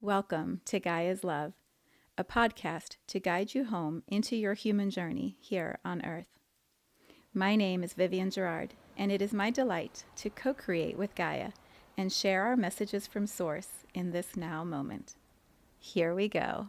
Welcome to Gaia's Love, a podcast to guide you home into your human journey here on Earth. My name is Vivienne Gerard, and it is my delight to co-create with Gaia and share our messages from Source in this now moment. Here we go.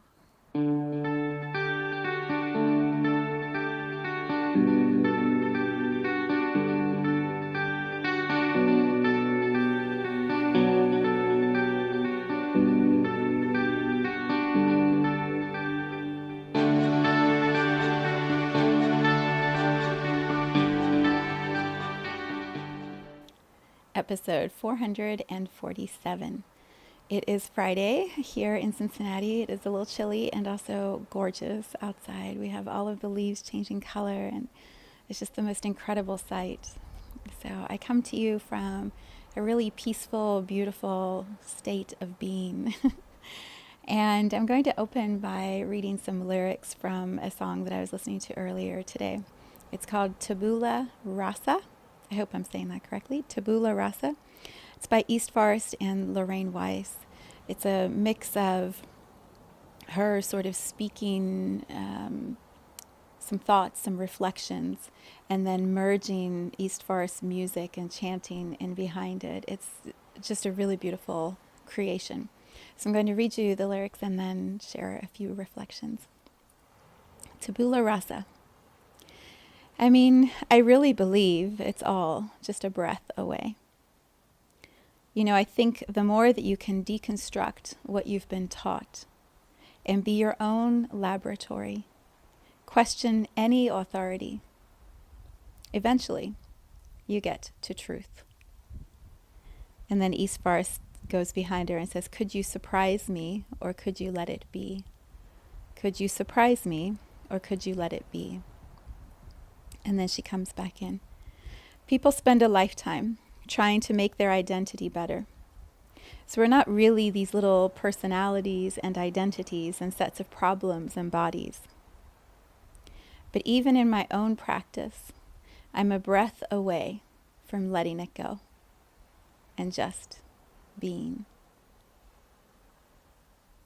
Episode 447. It is Friday here in Cincinnati. It is a little chilly and also gorgeous outside. We have all of the leaves changing color, and it's just the most incredible sight. So I come to you from a really peaceful, beautiful state of being. And I'm going to open by reading some lyrics from a song that I was listening to earlier today. It's called Tabula Rasa. I hope I'm saying that correctly. Tabula Rasa. It's by East Forest and Lorraine Weiss. It's a mix of her sort of speaking some thoughts, some reflections, and then merging East Forest music and chanting in behind it. It's just a really beautiful creation. So I'm going to read you the lyrics and then share a few reflections. Tabula Rasa. I mean, I really believe it's all just a breath away. You know, I think the more that you can deconstruct what you've been taught and be your own laboratory, question any authority, eventually you get to truth. And then East Forest goes behind her and says, could you surprise me or could you let it be? Could you surprise me or could you let it be? And then she comes back in. People spend a lifetime trying to make their identity better. So we're not really these little personalities and identities and sets of problems and bodies. But even in my own practice, I'm a breath away from letting it go and just being.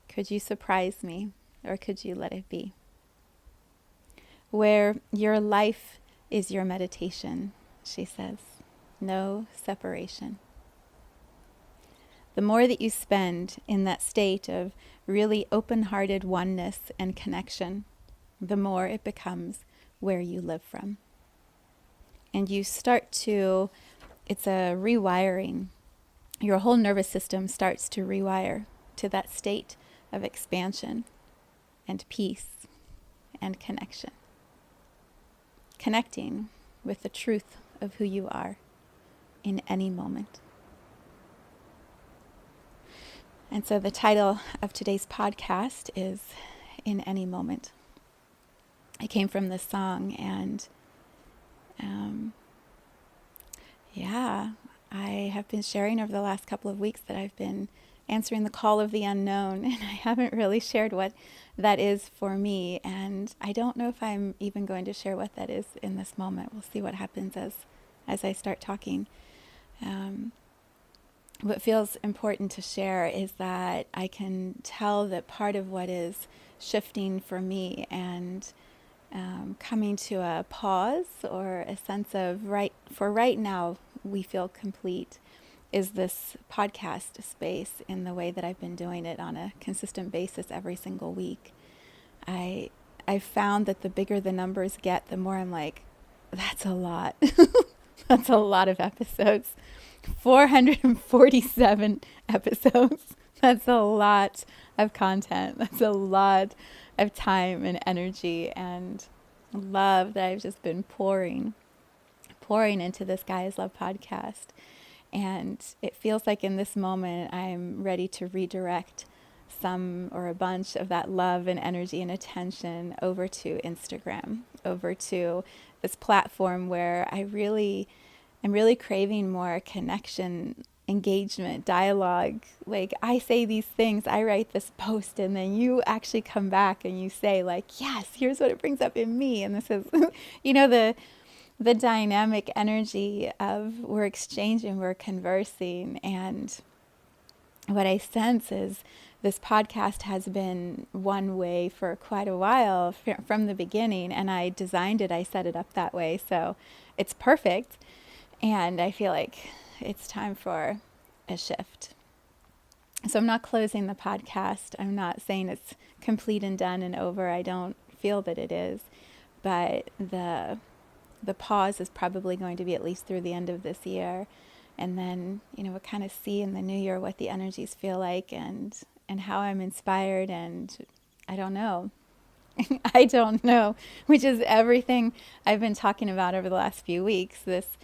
Could you surprise me or could you let it be? Where your life is your meditation, she says. No separation. The more that you spend in that state of really open-hearted oneness and connection, the more it becomes where you live from. And you start to, it's a rewiring. Your whole nervous system starts to rewire to that state of expansion and peace and connection. Connecting with the truth of who you are in any moment. And so the title of today's podcast is In Any Moment. It came from this song, and I have been sharing over the last couple of weeks that I've been answering the call of the unknown, and I haven't really shared what that is for me, and I don't know if I'm even going to share what that is in this moment. We'll see what happens as I start talking. What feels important to share is that I can tell that part of what is shifting for me and coming to a pause or a sense of right now we feel complete is this podcast space in the way that I've been doing it on a consistent basis every single week. I found that the bigger the numbers get, the more I'm like, that's a lot. That's a lot of episodes. 447 episodes. That's a lot of content. That's a lot of time and energy and love that I've just been pouring into this Gaia's Love podcast. And it feels like in this moment, I'm ready to redirect some or a bunch of that love and energy and attention over to Instagram, over to this platform where I'm really craving more connection, engagement, dialogue. Like I say these things, I write this post, and then you actually come back and you say like, yes, here's what it brings up in me. And this is, the dynamic energy of we're exchanging, we're conversing, and what I sense is this podcast has been one way for quite a while from the beginning, and I designed it, I set it up that way, so it's perfect. And I feel like it's time for a shift. So I'm not closing the podcast. I'm not saying it's complete and done and over. I don't feel that it is. But the pause is probably going to be at least through the end of this year. And then, we'll kind of see in the new year what the energies feel like and how I'm inspired. And I don't know. I don't know, which is everything I've been talking about over the last few weeks. This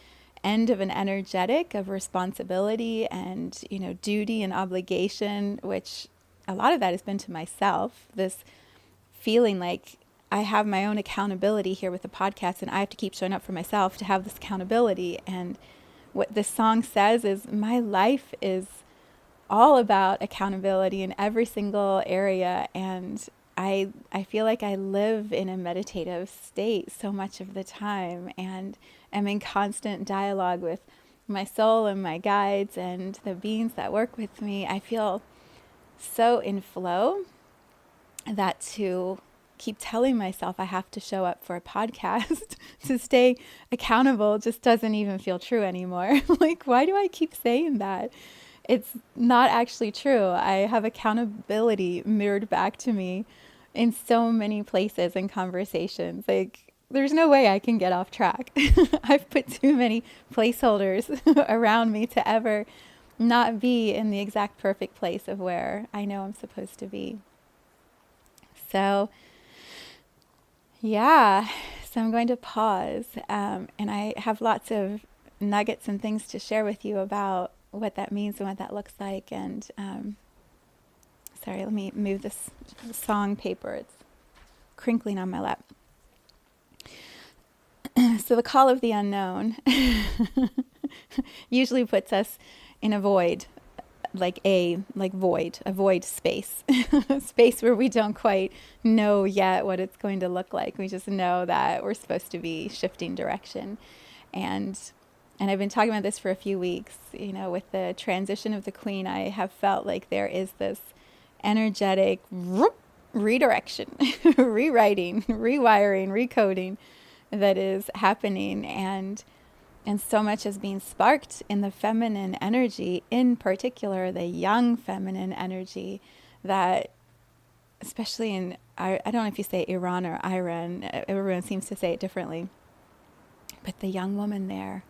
end of an energetic of responsibility and, duty and obligation, which a lot of that has been to myself. This feeling like I have my own accountability here with the podcast, and I have to keep showing up for myself to have this accountability. And what this song says is my life is all about accountability in every single area. And I feel like I live in a meditative state so much of the time, and am in constant dialogue with my soul and my guides and the beings that work with me. I feel so in flow that to keep telling myself I have to show up for a podcast to stay accountable just doesn't even feel true anymore. Like, why do I keep saying that? It's not actually true. I have accountability mirrored back to me in so many places and conversations. Like, there's no way I can get off track. I've put too many placeholders around me to ever not be in the exact perfect place of where I know I'm supposed to be. So, yeah, so I'm going to pause. And I have lots of nuggets and things to share with you about what that means and what that looks like. And sorry, let me move this song paper. It's crinkling on my lap. So the call of the unknown usually puts us in a void, a void space, space where we don't quite know yet what it's going to look like. We just know that we're supposed to be shifting direction. And I've been talking about this for a few weeks, with the transition of the Queen. I have felt like there is this energetic redirection, rewriting, rewiring, recoding that is happening, and so much is being sparked in the feminine energy, in particular the young feminine energy, that especially in, I don't know if you say Iran or Iran, everyone seems to say it differently, but the young women there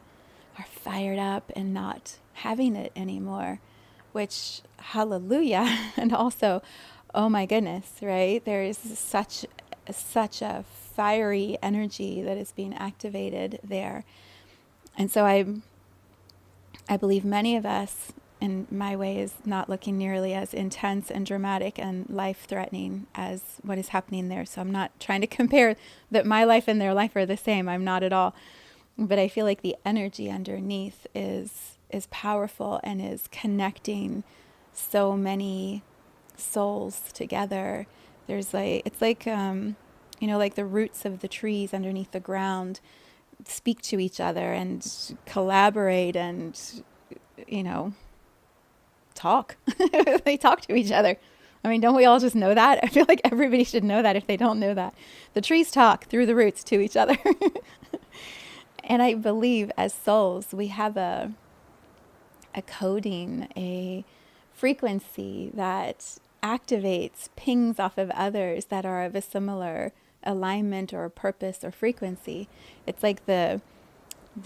are fired up and not having it anymore, which, hallelujah, and also, oh my goodness, right? There is such a fiery energy that is being activated there. And so I believe many of us, in my way, is not looking nearly as intense and dramatic and life-threatening as what is happening there. So I'm not trying to compare that my life and their life are the same. I'm not at all. But I feel like the energy underneath is powerful and is connecting so many souls together. There's it's like like the roots of the trees underneath the ground speak to each other and collaborate and, talk. They talk to each other. I mean, don't we all just know that? I feel like everybody should know that if they don't know that. The trees talk through the roots to each other. And I believe as souls, we have a coding, a frequency that activates, pings off of others that are of a similar alignment or purpose or frequency. It's like the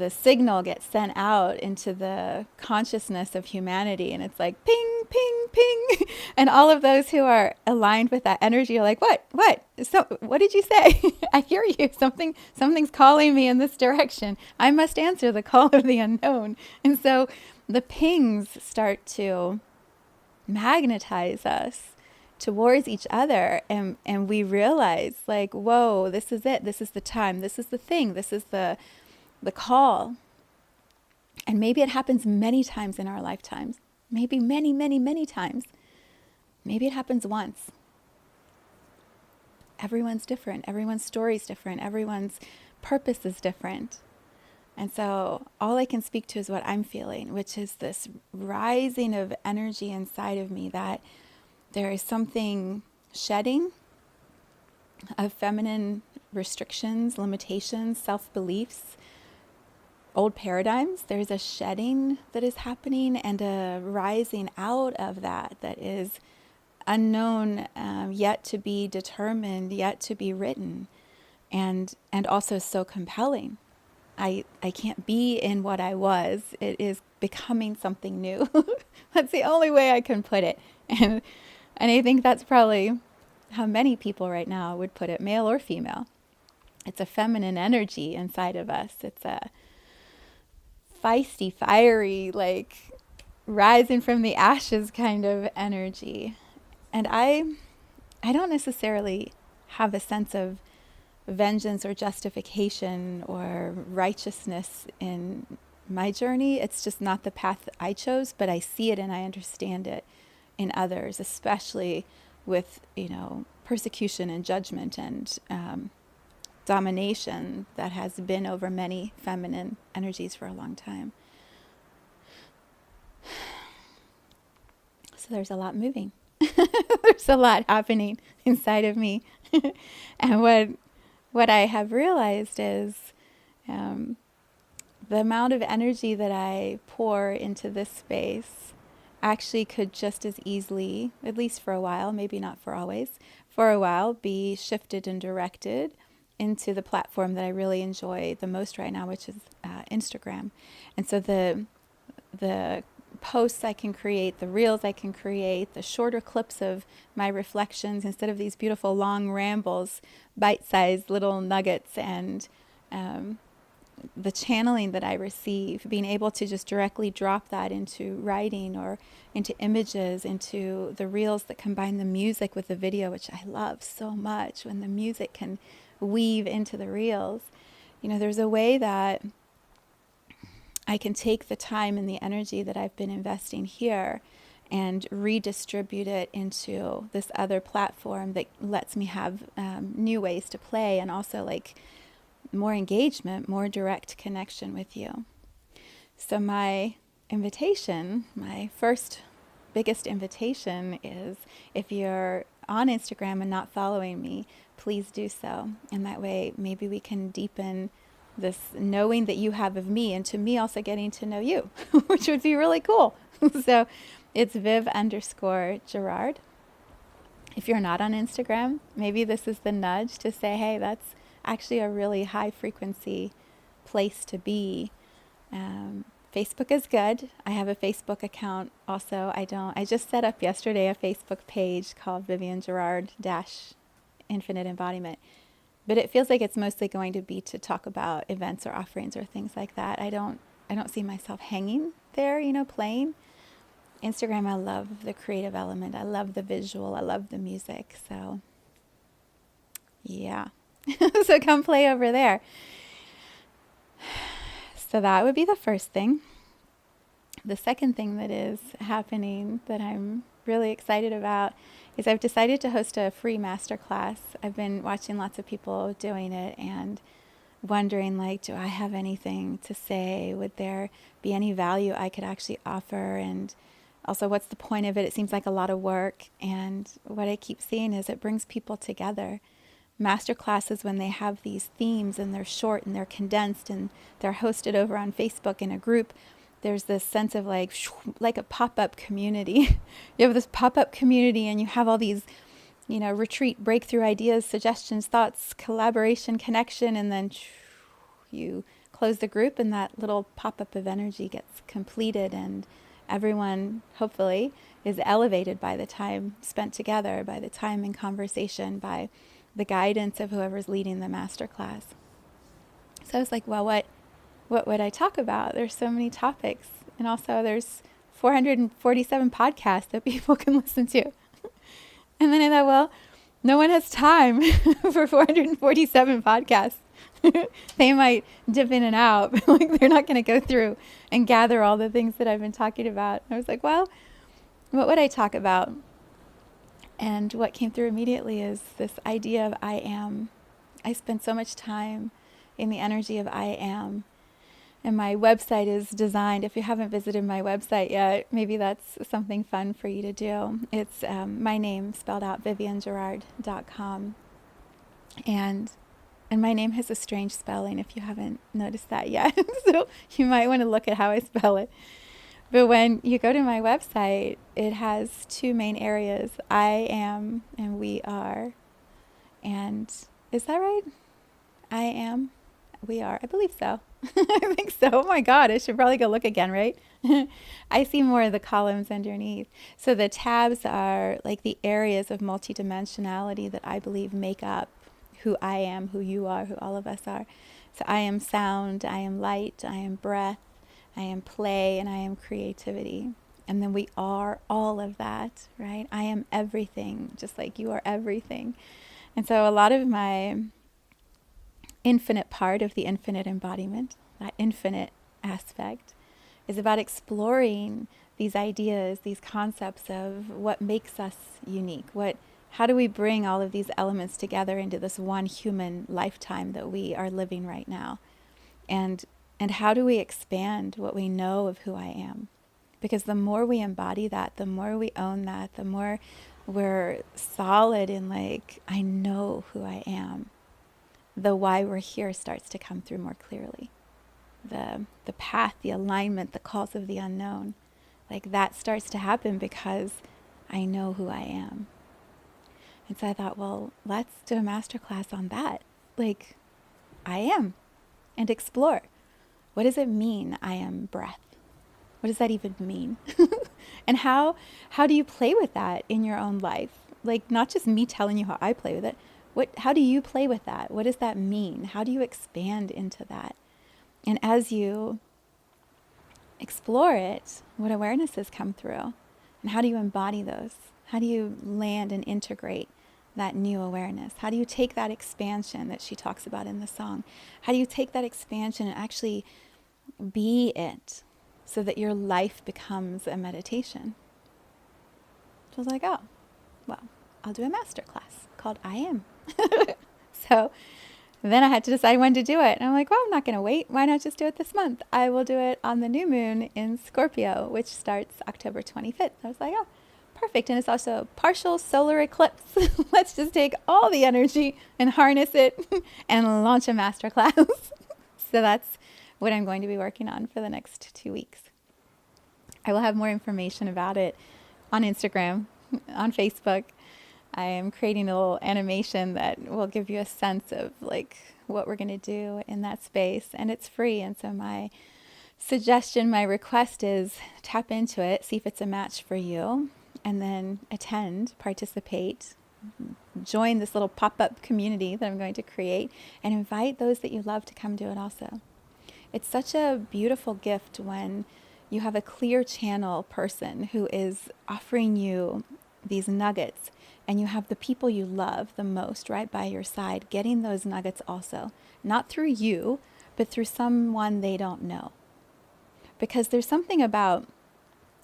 signal gets sent out into the consciousness of humanity, and it's like ping, ping, ping. And all of those who are aligned with that energy are like, what? So what did you say? I hear you. Something's calling me in this direction. I must answer the call of the unknown. And so the pings start to magnetize us towards each other, and we realize, like, whoa, this is it. This is the time. This is the thing. This is the call. And maybe it happens many times in our lifetimes. Maybe many, many, many times. Maybe it happens once. Everyone's different. Everyone's story is different. Everyone's purpose is different. And so all I can speak to is what I'm feeling, which is this rising of energy inside of me that there is something shedding of feminine restrictions, limitations, self-beliefs, old paradigms. There's a shedding that is happening and a rising out of that is unknown, yet to be determined, yet to be written, and also so compelling. I can't be in what I was. It is becoming something new. That's the only way I can put it. And I think that's probably how many people right now would put it, male or female. It's a feminine energy inside of us. It's a feisty, fiery, like rising from the ashes kind of energy. And I don't necessarily have a sense of vengeance or justification or righteousness in my journey. It's just not the path I chose, but I see it and I understand it in others, especially with, persecution and judgment and domination that has been over many feminine energies for a long time. So there's a lot moving. There's a lot happening inside of me. And what I have realized is the amount of energy that I pour into this space actually could just as easily, at least for a while, maybe not for always, for a while, be shifted and directed into the platform that I really enjoy the most right now, which is Instagram. And so the posts I can create, the reels I can create, the shorter clips of my reflections, instead of these beautiful long rambles, bite-sized little nuggets, and the channeling that I receive, being able to just directly drop that into writing or into images, into the reels that combine the music with the video, which I love so much when the music can weave into the reels. There's a way that I can take the time and the energy that I've been investing here and redistribute it into this other platform that lets me have new ways to play, and also like more engagement, more direct connection with you. So my invitation, my first biggest invitation, is if you're on Instagram and not following me, please do so. And that way maybe we can deepen this knowing that you have of me, and to me also getting to know you, which would be really cool. So it's Viv_Gerard. If you're not on Instagram, maybe this is the nudge to say, hey, that's actually a really high frequency place to be. Facebook is good. I have a Facebook account also. I just set up yesterday a Facebook page called Vivienne Gerard Infinite Embodiment. But it feels like it's mostly going to be to talk about events or offerings or things like that. I don't see myself hanging there, playing. Instagram, I love the creative element. I love the visual. I love the music. So, yeah. So come play over there. So that would be the first thing. The second thing that is happening that I'm really excited about is I've decided to host a free masterclass. I've been watching lots of people doing it and wondering, do I have anything to say? Would there be any value I could actually offer? And also, what's the point of it? It seems like a lot of work. And what I keep seeing is it brings people together. Masterclasses, when they have these themes and they're short and they're condensed and they're hosted over on Facebook in a group, there's this sense of like a pop-up community. You have this pop-up community and you have all these, retreat, breakthrough ideas, suggestions, thoughts, collaboration, connection, and then you close the group and that little pop-up of energy gets completed, and everyone, hopefully, is elevated by the time spent together, by the time in conversation, by the guidance of whoever's leading the masterclass. So I was like, well, what would I talk about? There's so many topics. And also there's 447 podcasts that people can listen to. And then I thought, well, no one has time for 447 podcasts. They might dip in and out, but they're not going to go through and gather all the things that I've been talking about. And I was like, well, what would I talk about? And what came through immediately is this idea of I am. I spend so much time in the energy of I am. And my website is designed, if you haven't visited my website yet, maybe that's something fun for you to do. It's my name spelled out, viviennegerard.com. And my name has a strange spelling if you haven't noticed that yet. So you might want to look at how I spell it. But when you go to my website, it has two main areas, I am and we are. And is that right? I am, we are. I believe so. I think so. Oh my God, I should probably go look again, right? I see more of the columns underneath. So the tabs are like the areas of multidimensionality that I believe make up who I am, who you are, who all of us are. So I am sound, I am light, I am breath, I am play, and I am creativity. And then we are all of that, right? I am everything, just like you are everything. And so a lot of my infinite part of the infinite embodiment, that infinite aspect, is about exploring these ideas, these concepts of what makes us unique. How do we bring all of these elements together into this one human lifetime that we are living right now? And how do we expand what we know of who I am? Because the more we embody that, the more we own that, the more we're solid in like, I know who I am, the why we're here starts to come through more clearly. The path, the alignment, the calls of the unknown, like that starts to happen because I know who I am. And so I thought, well, let's do a masterclass on that. Like, I am, and explore. What does it mean I am breath? What does that even mean? And how do you play with that in your own life? Like, not just me telling you how I play with it. How do you play with that? What does that mean? How do you expand into that? And as you explore it, what awarenesses come through? And how do you embody those? How do you land and integrate that new awareness? How do you take that expansion that she talks about in the song? How do you take that expansion and actually be it so that your life becomes a meditation? So I was like, oh, well, I'll do a masterclass called I Am. So then I had to decide when to do it. And I'm like, well, I'm not going to wait. Why not just do it this month? I will do it on the new moon in Scorpio, which starts October 25th. I was like, oh, perfect. And it's also partial solar eclipse. Let's just take all the energy and harness it and launch a masterclass. So that's what I'm going to be working on for the next 2 weeks. I will have more information about it on Instagram, on Facebook. I am creating a little animation that will give you a sense of like what we're going to do in that space, and it's free. And so my suggestion, my request is tap into it, see if it's a match for you, and then attend, participate, join this little pop-up community that I'm going to create, and invite those that you love to come do it also. It's such a beautiful gift when you have a clear channel person who is offering you these nuggets, and you have the people you love the most right by your side getting those nuggets also, not through you, but through someone they don't know. Because there's something about,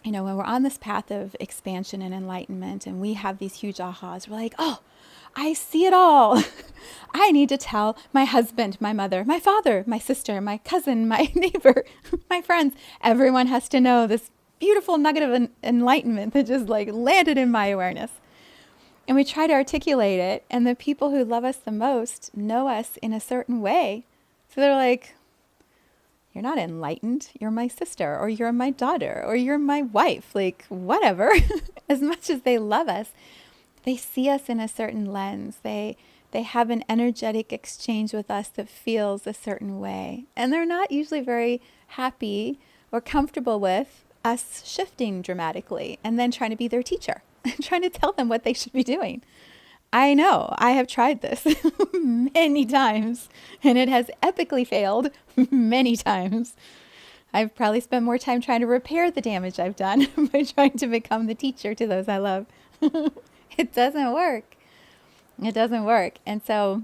when we're on this path of expansion and enlightenment and we have these huge ahas, we're like, oh, I see it all. I need to tell my husband, my mother, my father, my sister, my cousin, my neighbor, my friends. Everyone has to know this beautiful nugget of enlightenment that just like landed in my awareness. And we try to articulate it, and the people who love us the most know us in a certain way. So they're like, you're not enlightened, you're my sister, or you're my daughter, or you're my wife, like whatever. As much as they love us, they see us in a certain lens. They have an energetic exchange with us that feels a certain way. And they're not usually very happy or comfortable with us shifting dramatically and then trying to be their teacher. Trying to tell them what they should be doing. I know, I have tried this many times, and it has epically failed many times. I've probably spent more time trying to repair the damage I've done by trying to become the teacher to those I love. It doesn't work. It doesn't work. And so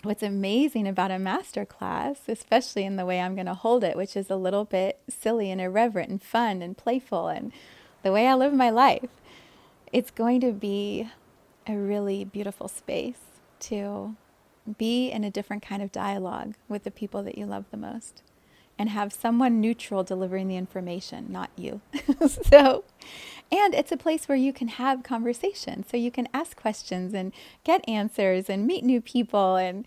what's amazing about a master class, especially in the way I'm going to hold it, which is a little bit silly and irreverent and fun and playful and the way I live my life, it's going to be a really beautiful space to be in a different kind of dialogue with the people that you love the most. and have someone neutral delivering the information, not you. So, and it's a place where you can have conversation. So you can ask questions and get answers and meet new people. And,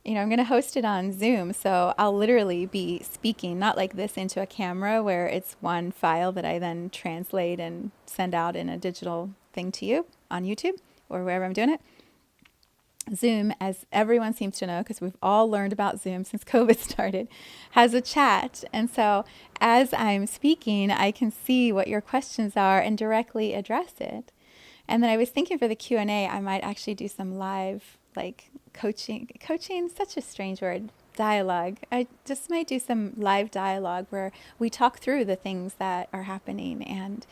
I'm going to host it on Zoom. So I'll literally be speaking, not like this into a camera where it's one file that I then translate and send out in a digital thing to you on YouTube or wherever I'm doing it. Zoom, as everyone seems to know, because we've all learned about Zoom since COVID started, has a chat. And so as I'm speaking, I can see what your questions are and directly address it. And then I was thinking for the Q&A, I might actually do some live, like coaching, such a strange word, dialogue. I just might do some live dialogue where we talk through the things that are happening. And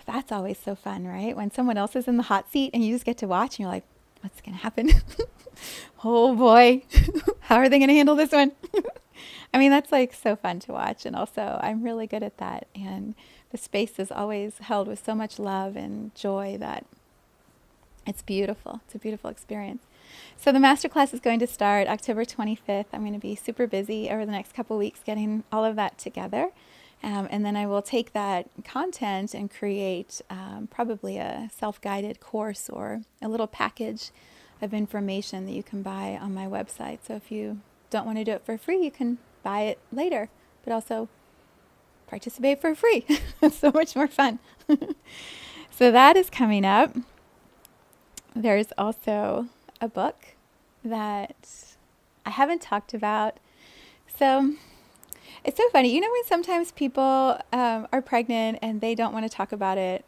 that's always so fun, right? When someone else is in the hot seat and you just get to watch and you're like, what's going to happen? Oh boy, how are they going to handle this one? I mean, that's like so fun to watch. And also I'm really good at that. And the space is always held with so much love and joy that it's beautiful. It's a beautiful experience. So the masterclass is going to start October 25th. I'm going to be super busy over the next couple of weeks getting all of that together. And then I will take that content and create probably a self-guided course or a little package of information that you can buy on my website. So if you don't want to do it for free, you can buy it later, but also participate for free. It's so much more fun. So that is coming up. There's also a book that I haven't talked about. So it's so funny. When sometimes people are pregnant and they don't want to talk about it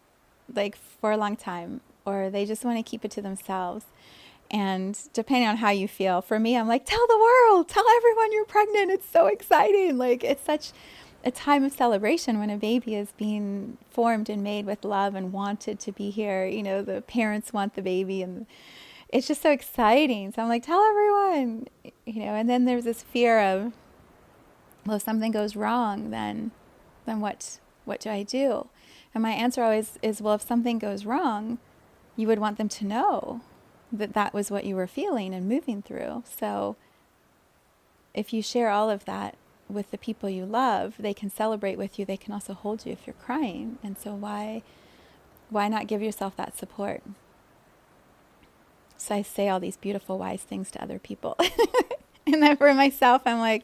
like for a long time, or they just want to keep it to themselves. And depending on how you feel, for me, I'm like, tell the world, tell everyone you're pregnant. It's so exciting. Like, it's such a time of celebration when a baby is being formed and made with love and wanted to be here. The parents want the baby, and it's just so exciting. So I'm like, tell everyone, and then there's this fear of, well, if something goes wrong, then what do I do? And my answer always is, well, if something goes wrong, you would want them to know that that was what you were feeling and moving through. So if you share all of that with the people you love, they can celebrate with you. They can also hold you if you're crying. And so why not give yourself that support? So I say all these beautiful, wise things to other people. And then for myself, I'm like,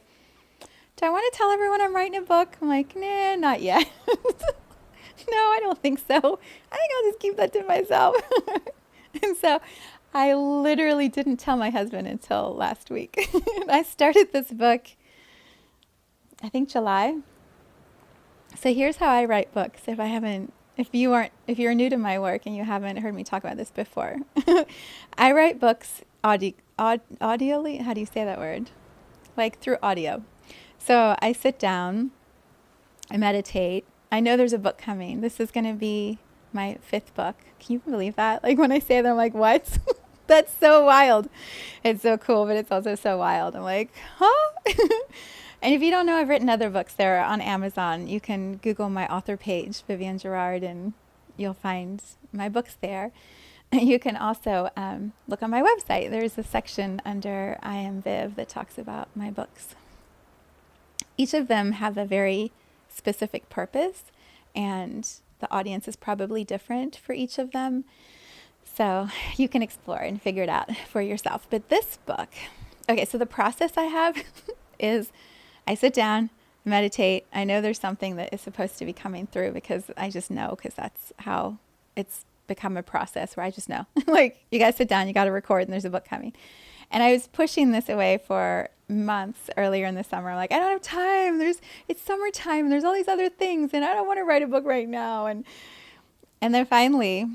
do I want to tell everyone I'm writing a book? I'm like, nah, not yet. No, I don't think so. I think I'll just keep that to myself. And so I literally didn't tell my husband until last week. And I started this book, I think July. So here's how I write books. If you're new to my work and you haven't heard me talk about this before, I write books audioly. How do you say that word? Like through audio. So I sit down, I meditate. I know there's a book coming. This is going to be my 5th book. Can you believe that? Like when I say that, I'm like, what? That's so wild. It's so cool, but it's also so wild. I'm like, huh? And if you don't know, I've written other books there on Amazon. You can Google my author page, Vivienne Gerard, and you'll find my books there. You can also look on my website. There's a section under I Am Viv that talks about my books. Each of them have a very specific purpose, and the audience is probably different for each of them. So you can explore and figure it out for yourself. But this book, okay, so the process I have is I sit down, meditate. I know there's something that is supposed to be coming through because I just know, because that's how it's become a process where I just know. Like, you got to sit down, you got to record, and there's a book coming. And I was pushing this away for months earlier in the summer. I'm like, I don't have time. It's summertime and there's all these other things and I don't want to write a book right now. And then finally,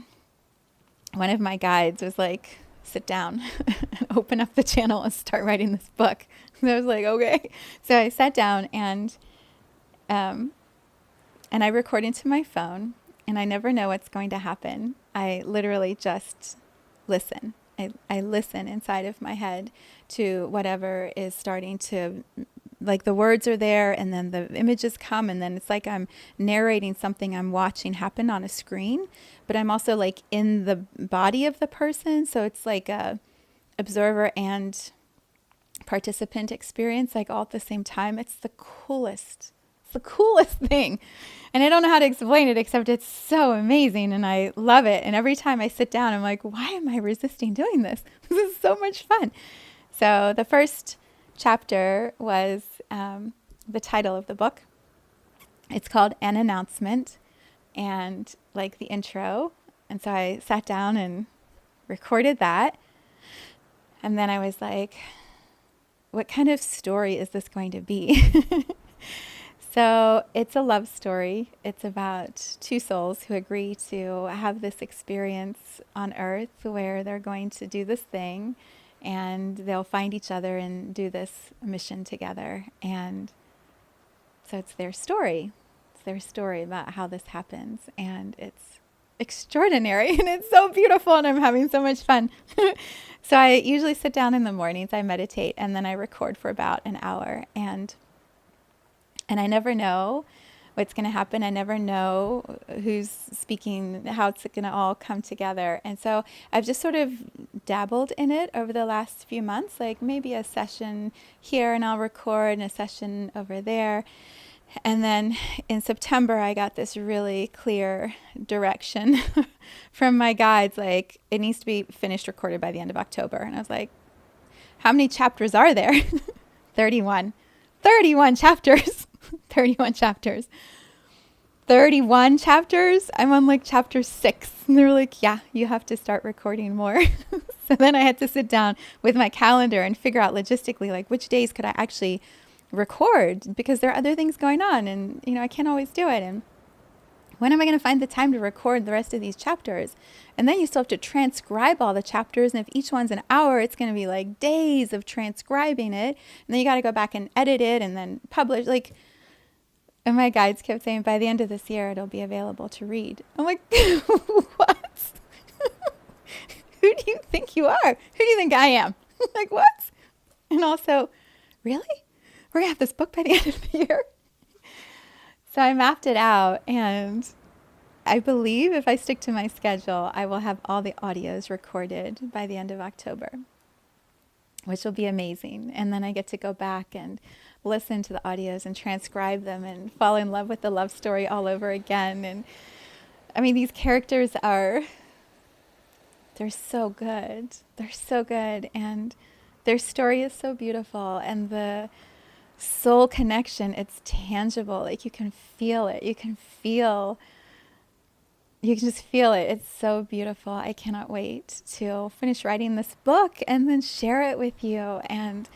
one of my guides was like, sit down and open up the channel and start writing this book. And I was like, okay. So I sat down and I record into my phone, and I never know what's going to happen. I literally just listen. I listen inside of my head to whatever is starting to, like, the words are there and then the images come, and then it's like I'm narrating something I'm watching happen on a screen, but I'm also like in the body of the person. So it's like a observer and participant experience, like all at the same time. It's the coolest. It's the coolest thing. And I don't know how to explain it, except it's so amazing and I love it. And every time I sit down, I'm like, why am I resisting doing this? This is so much fun. So the first chapter was the title of the book. It's called An Announcement, and like the intro. And so I sat down and recorded that. And then I was like, what kind of story is this going to be? So it's a love story. It's about two souls who agree to have this experience on Earth where they're going to do this thing and they'll find each other and do this mission together. And so it's their story. It's their story about how this happens. And it's extraordinary and it's so beautiful and I'm having so much fun. So I usually sit down in the mornings, I meditate, and then I record for about an hour. And I never know what's going to happen. I never know who's speaking, how it's going to all come together. And so I've just sort of dabbled in it over the last few months, like maybe a session here and I'll record and a session over there. And then in September, I got this really clear direction from my guides, like it needs to be finished recorded by the end of October. And I was like, how many chapters are there? 31. 31 chapters. 31 chapters. 31 chapters? I'm on like chapter 6. And they were like, yeah, you have to start recording more. So then I had to sit down with my calendar and figure out logistically, like which days could I actually record, because there are other things going on and, I can't always do it. And when am I going to find the time to record the rest of these chapters? And then you still have to transcribe all the chapters. And if each one's an hour, it's going to be like days of transcribing it. And then you got to go back and edit it and then publish. And my guides kept saying, by the end of this year, it'll be available to read. I'm like, what? Who do you think you are? Who do you think I am? Like, what? And also, really? We're going to have this book by the end of the year? So I mapped it out, and I believe if I stick to my schedule, I will have all the audios recorded by the end of October, which will be amazing. And then I get to go back and listen to the audios and transcribe them and fall in love with the love story all over again. And I mean, these characters they're so good. They're so good. And their story is so beautiful. And the soul connection, it's tangible. Like you can feel it. You can just feel it. It's so beautiful. I cannot wait to finish writing this book and then share it with you and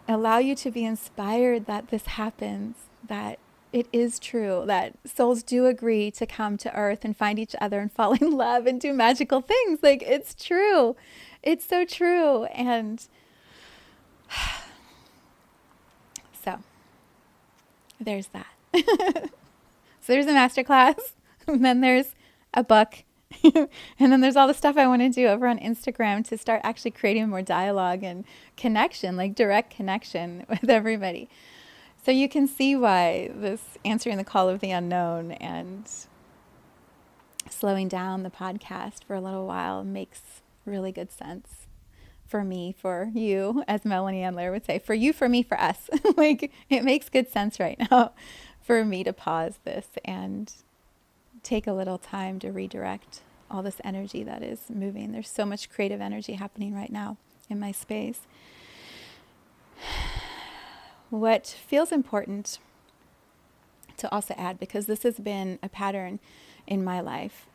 allow you to be inspired that this happens, that it is true, that souls do agree to come to Earth and find each other and fall in love and do magical things. Like, it's true. It's so true. And so there's that. So there's a masterclass, and then there's a book, and then there's all the stuff I want to do over on Instagram to start actually creating more dialogue and connection, like direct connection with everybody. So you can see why this answering the call of the unknown and slowing down the podcast for a little while makes really good sense for me, for you, as Melanie Andler would say, for you, for me, for us. Like, it makes good sense right now for me to pause this and take a little time to redirect all this energy that is moving. There's so much creative energy happening right now in my space. What feels important to also add, because this has been a pattern in my life,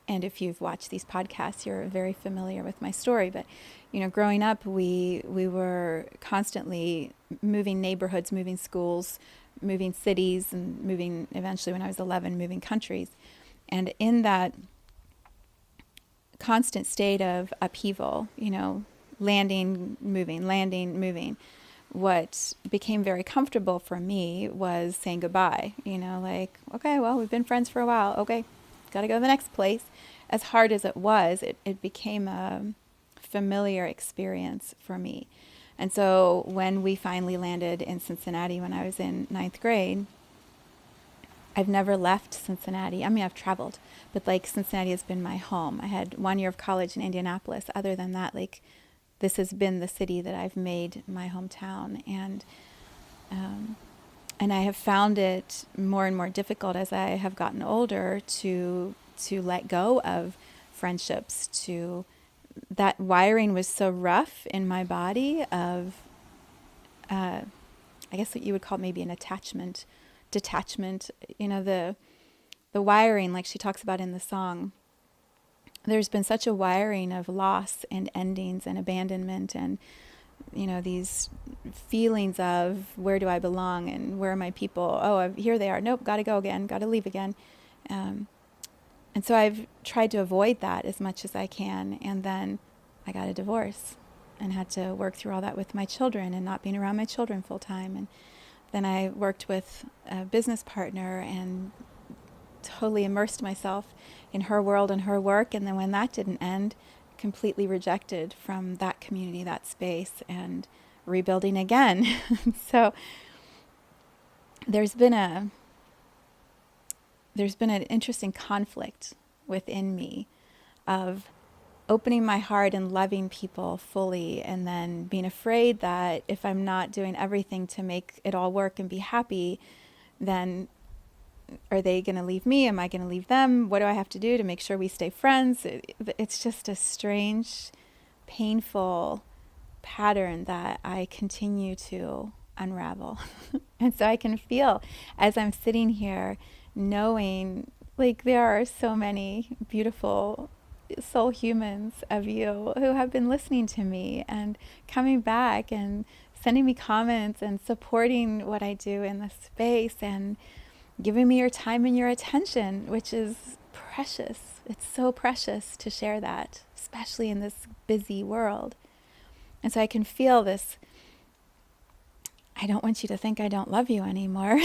and if you've watched these podcasts, you're very familiar with my story. But, growing up, we were constantly moving neighborhoods, moving schools, moving cities, and moving, eventually when I was 11, moving countries. And in that constant state of upheaval, landing, moving, what became very comfortable for me was saying goodbye. Like, okay, well, we've been friends for a while. Okay, got to go to the next place. As hard as it was, it became a familiar experience for me. And so when we finally landed in Cincinnati when I was in 9th grade, I've never left Cincinnati. I mean, I've traveled, but Cincinnati has been my home. I had 1 year of college in Indianapolis. Other than that, this has been the city that I've made my hometown. And I have found it more and more difficult as I have gotten older to let go of friendships. To that wiring was so rough in my body of, I guess what you would call maybe an detachment. The wiring, like she talks about in the song. There's been such a wiring of loss and endings and abandonment and these feelings of where do I belong and where are my people? Oh, here they are. Nope, got to go again, got to leave again. And so I've tried to avoid that as much as I can. And then I got a divorce and had to work through all that with my children and not being around my children full time. And then I worked with a business partner and totally immersed myself in her world and her work. And then when that didn't end, completely rejected from that community, that space, and rebuilding again. So there's been an interesting conflict within me of opening my heart and loving people fully, and then being afraid that if I'm not doing everything to make it all work and be happy, then are they going to leave me? Am I going to leave them? What do I have to do to make sure we stay friends? It's just a strange, painful pattern that I continue to unravel. And so I can feel as I'm sitting here knowing like there are so many beautiful soul humans of you who have been listening to me and coming back and sending me comments and supporting what I do in this space and giving me your time and your attention, which is precious. It's so precious to share that, especially in this busy world. And so I can feel this, I don't want you to think I don't love you anymore.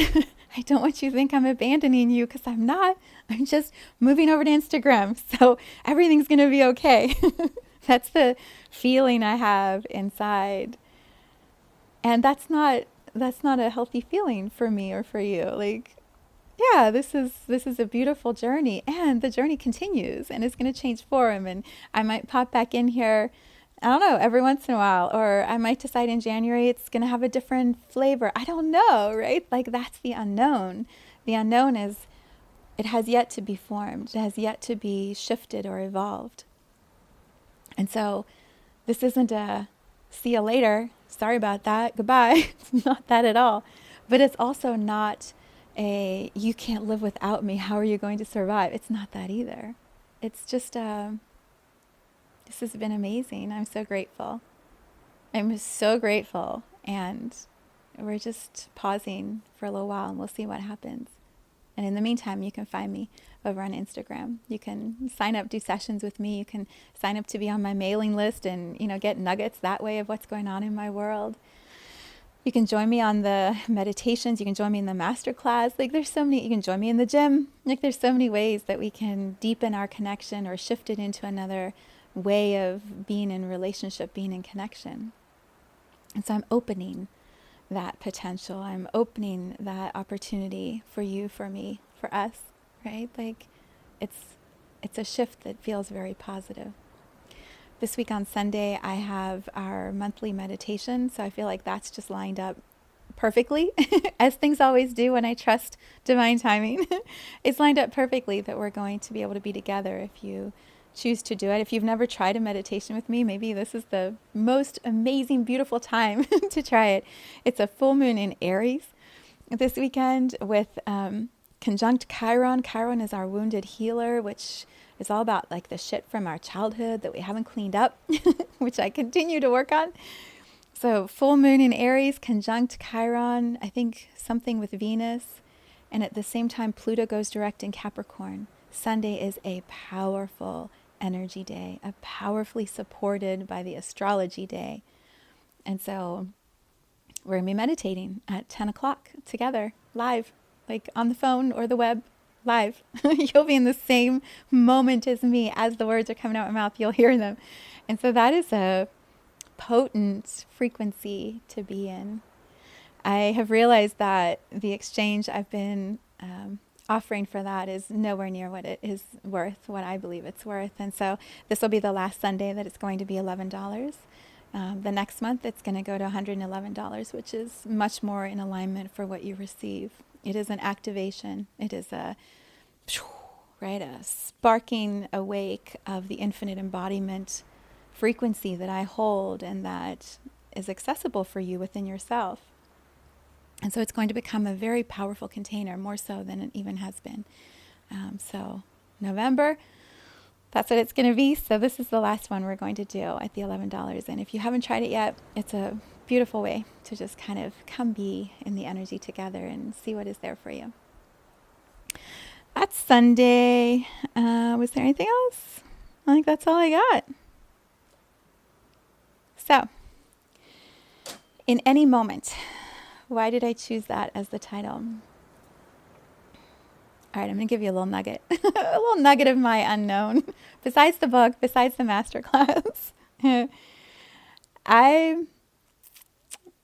I don't want you to think I'm abandoning you, because I'm not. I'm just moving over to Instagram. So everything's going to be okay. That's the feeling I have inside. And that's not a healthy feeling for me or for you. Like, yeah, this is a beautiful journey, and the journey continues, and it's going to change form, and I might pop back in here, I don't know, every once in a while, or I might decide in January it's going to have a different flavor. I don't know, right? Like, that's the unknown. The unknown is it has yet to be formed. It has yet to be shifted or evolved. And so this isn't a see you later, sorry about that, goodbye. It's not that at all. But it's also not a you can't live without me, how are you going to survive? It's not that either. It's just this has been amazing. I'm so grateful. I'm so grateful. And we're just pausing for a little while and we'll see what happens. And in the meantime, you can find me over on Instagram. You can sign up, do sessions with me. You can sign up to be on my mailing list and, get nuggets that way of what's going on in my world. You can join me on the meditations. You can join me in the masterclass. Like, there's so many. You can join me in the gym. Like, there's so many ways that we can deepen our connection or shift it into another way of being in relationship, being in connection. And so I'm opening that potential. I'm opening that opportunity for you, for me, for us, right? Like, it's a shift that feels very positive. This week on Sunday, I have our monthly meditation, so I feel like that's just lined up perfectly, as things always do when I trust divine timing. It's lined up perfectly that we're going to be able to be together if you choose to do it. If you've never tried a meditation with me, maybe this is the most amazing, beautiful time to try it. It's a full moon in Aries this weekend with conjunct Chiron. Chiron is our wounded healer, which is all about like the shit from our childhood that we haven't cleaned up, which I continue to work on. So full moon in Aries, conjunct Chiron, I think something with Venus. And at the same time, Pluto goes direct in Capricorn. Sunday is a powerful energy day, a powerfully supported by the astrology day. And so we're going to be meditating at 10 o'clock together, live, like on the phone or the web, live. You'll be in the same moment as me. As the words are coming out of my mouth, you'll hear them. And so that is a potent frequency to be in. I have realized that the exchange I've been offering for that is nowhere near what it is worth, what I believe it's worth. And so this will be the last Sunday that it's going to be $11. The next month, it's going to go to $111, which is much more in alignment for what you receive. It is an activation. It is a sparking awake of the infinite embodiment frequency that I hold and that is accessible for you within yourself. And so it's going to become a very powerful container, more so than it even has been. So November, that's what it's going to be. So this is the last one we're going to do at the $11. And if you haven't tried it yet, it's a beautiful way to just kind of come be in the energy together and see what is there for you. That's Sunday. Was there anything else? I think that's all I got. So, in any moment, why did I choose that as the title? All right, I'm going to give you a little nugget. A little nugget of my unknown. Besides the book, besides the masterclass.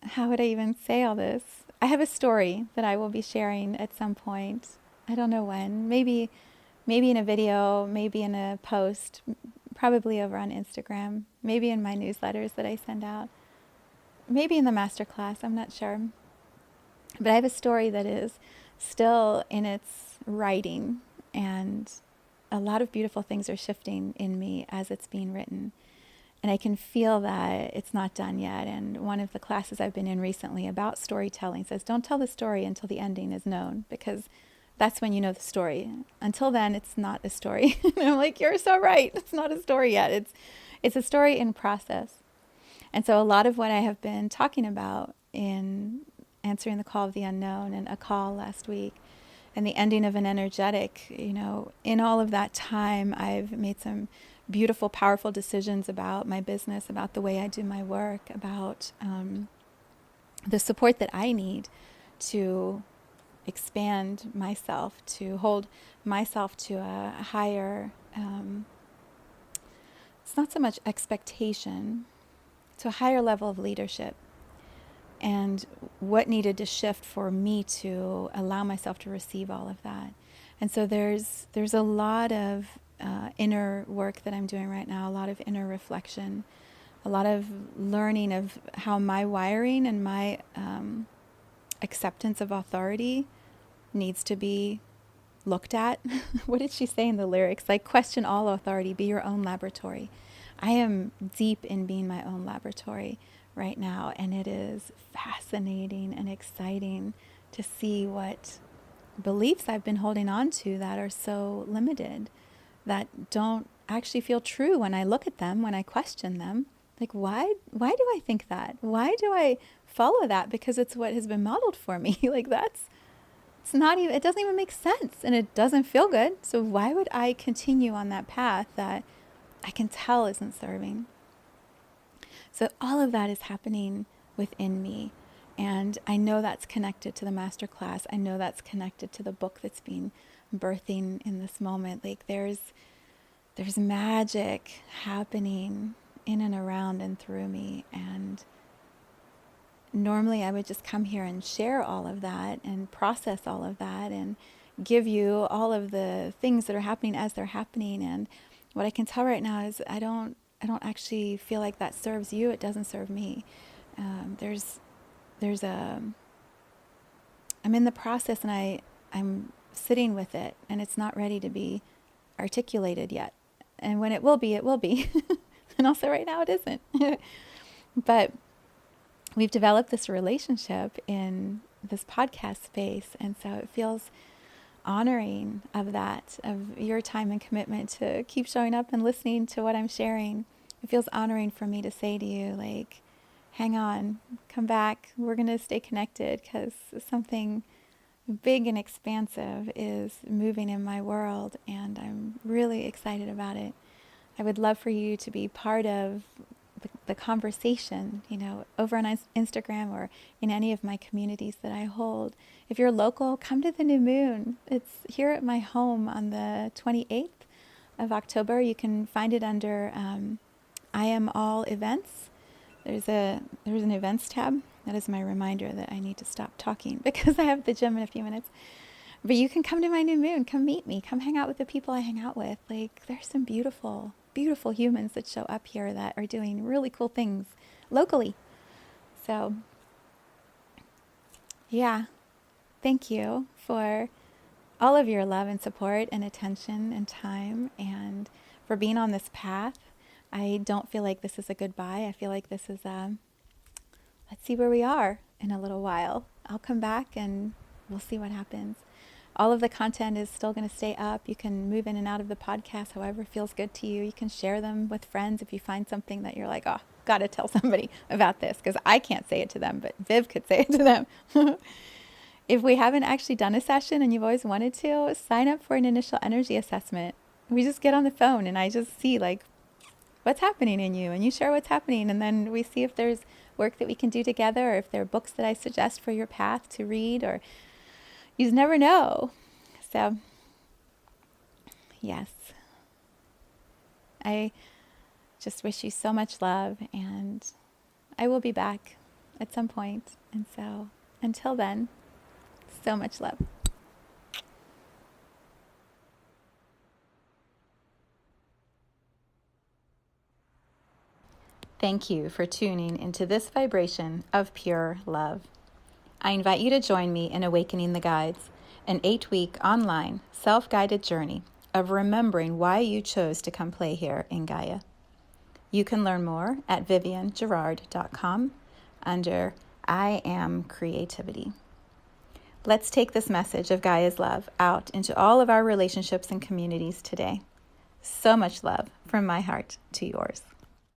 How would I even say all this? I have a story that I will be sharing at some point. I don't know when. Maybe in a video, maybe in a post, probably over on Instagram, maybe in my newsletters that I send out, maybe in the masterclass, I'm not sure. But I have a story that is still in its writing, and a lot of beautiful things are shifting in me as it's being written. And I can feel that it's not done yet. And one of the classes I've been in recently about storytelling says, don't tell the story until the ending is known, because that's when you know the story. Until then, it's not a story. And I'm like, you're so right. It's not a story yet. It's a story in process. And so a lot of what I have been talking about in answering the call of the unknown and a call last week and the ending of an energetic, in all of that time, I've made some beautiful, powerful decisions about my business, about the way I do my work, about the support that I need to expand myself, to hold myself to a higher, it's not so much expectation, to a higher level of leadership, and what needed to shift for me to allow myself to receive all of that. And so there's a lot of inner work that I'm doing right now, a lot of inner reflection, a lot of learning of how my wiring and my acceptance of authority needs to be looked at. What did she say in the lyrics? Like, question all authority, be your own laboratory. I am deep in being my own laboratory right now, and it is fascinating and exciting to see what beliefs I've been holding on to that are so limited, that don't actually feel true when I look at them, when I question them. Like, why do I think that? Why do I follow that? Because it's what has been modeled for me. Like, it's not even, it doesn't even make sense, and it doesn't feel good. So why would I continue on that path that I can tell isn't serving? So all of that is happening within me. And I know that's connected to the masterclass. I know that's connected to the book that's being birthing in this moment. Like, there's magic happening in and around and through me. And normally I would just come here and share all of that and process all of that and give you all of the things that are happening as they're happening. And what I can tell right now is I don't actually feel like that serves you. It doesn't serve me. I'm in the process, and I'm sitting with it, and it's not ready to be articulated yet. And when it will be, it will be. And also right now it isn't. But we've developed this relationship in this podcast space, and so it feels honoring of that, of your time and commitment to keep showing up and listening to what I'm sharing. It feels honoring for me to say to you, like, hang on, come back. We're going to stay connected, because something big and expansive is moving in my world, and I'm really excited about it. I would love for you to be part of the conversation, over on Instagram or in any of my communities that I hold. If you're local, come to the new moon. It's here at my home on the 28th of October. You can find it under I Am All Events. There's an events tab. That is my reminder that I need to stop talking, because I have the gym in a few minutes. But you can come to my new moon, come meet me, come hang out with the people I hang out with. Like, there's some beautiful beautiful humans that show up here that are doing really cool things locally. So, yeah, thank you for all of your love and support and attention and time, and for being on this path. I don't feel like this is a goodbye. I feel like this is let's see where we are in a little while. I'll come back and we'll see what happens. All of the content is still going to stay up. You can move in and out of the podcast however feels good to you. You can share them with friends if you find something that you're like, oh, got to tell somebody about this, because I can't say it to them, but Viv could say it to them. If we haven't actually done a session and you've always wanted to, sign up for an initial energy assessment. We just get on the phone and I just see like what's happening in you, and you share what's happening, and then we see if there's work that we can do together, or if there are books that I suggest for your path to read, or you just never know. So, yes, I just wish you so much love, and I will be back at some point. And so, until then, so much love. Thank you for tuning into this vibration of pure love. I invite you to join me in Awakening the Guides, an 8-week online self-guided journey of remembering why you chose to come play here in Gaia. You can learn more at viviennegerard.com under I Am Creativity. Let's take this message of Gaia's love out into all of our relationships and communities today. So much love from my heart to yours.